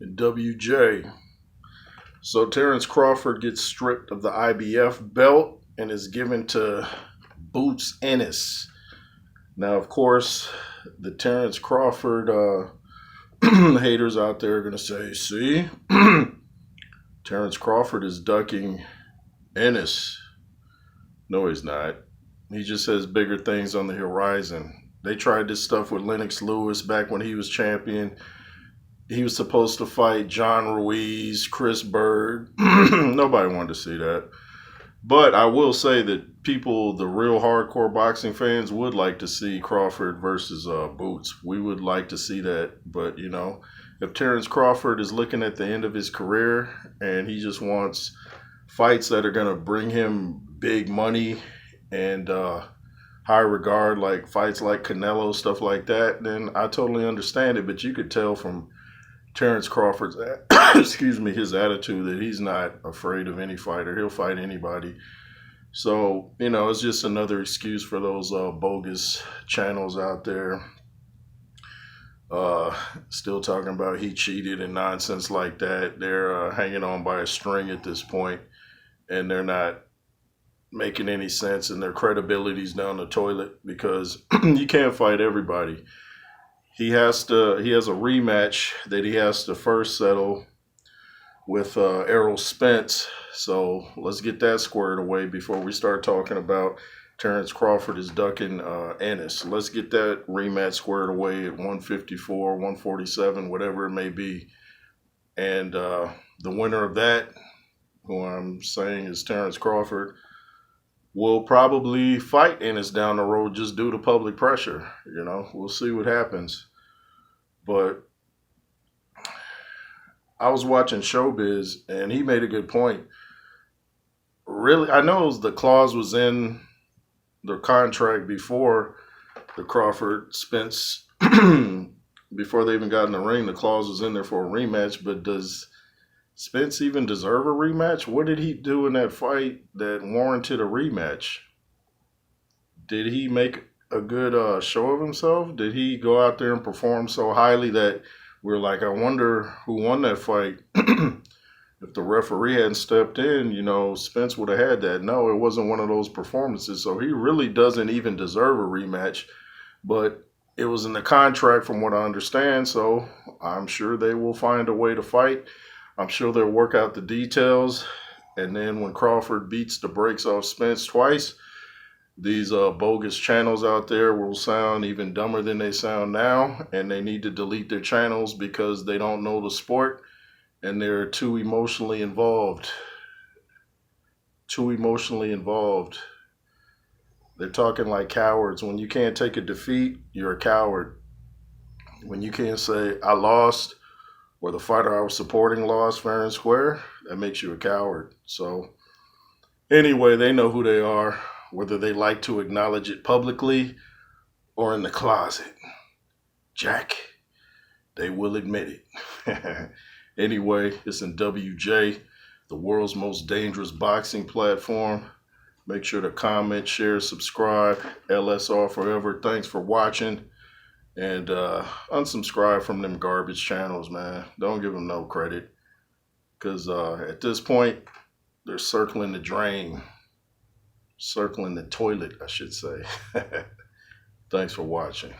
N.W.J. So Terrence Crawford gets stripped of the IBF belt and is given to Boots Ennis. Now, of course, the Terrence Crawford haters out there are going to say, see, Terrence Crawford is ducking Ennis. No, he's not. He just has bigger things on the horizon. They tried this stuff with Lennox Lewis back when he was champion. He was supposed to fight John Ruiz, Chris Bird. Nobody wanted to see that. But I will say that people, the real hardcore boxing fans, would like to see Crawford versus Boots. We would like to see that. But, you know, if Terrence Crawford is looking at the end of his career and he just wants fights that are going to bring him big money and high regard, like fights like Canelo, stuff like that, then I totally understand it. But you could tell from Terrence Crawford's, excuse me, his attitude that he's not afraid of any fighter. He'll fight anybody. So, you know, it's just another excuse for those bogus channels out there. Still talking about he cheated and nonsense like that. They're hanging on by a string at this point, and they're not making any sense, and their credibility's down the toilet because you can't fight everybody. He has a rematch that he has to first settle with Errol Spence. So let's get that squared away before we start talking about Terrence Crawford is ducking Ennis. Let's get that rematch squared away at 154, 147, whatever it may be. And the winner of that, who I'm saying is Terrence Crawford, will probably fight Ennis down the road just due to public pressure. You know, we'll see what happens. But I was watching Showbiz, and he made a good point. Really, I know the clause was in the contract before the Crawford Spence, before they even got in the ring, the clause was in there for a rematch. But does Spence even deserve a rematch? What did he do in that fight that warranted a rematch? Did he make a good show of himself? Did he go out there and perform so highly that we're like, I wonder who won that fight? If the referee hadn't stepped in, you know, Spence would have had that. No, it wasn't one of those performances. So he really doesn't even deserve a rematch. But it was in the contract from what I understand. So I'm sure they will find a way to fight. I'm sure they'll work out the details. And then when Crawford beats the brakes off Spence twice, these bogus channels out there will sound even dumber than they sound now. And they need to delete their channels because they don't know the sport. And they're too emotionally involved. Too emotionally involved. They're talking like cowards. When you can't take a defeat, you're a coward. When you can't say, I lost, or the fighter I was supporting lost fair and square, that makes you a coward. So anyway, they know who they are, whether they like to acknowledge it publicly or in the closet. Jack, they will admit it. Anyway, it's N.W.J, the world's most dangerous boxing platform. Make sure to comment, share, subscribe. LSR forever. Thanks for watching. And unsubscribe from them garbage channels, man. Don't give them no credit. Because at this point, they're circling the drain. Circling the toilet, I should say. Thanks for watching.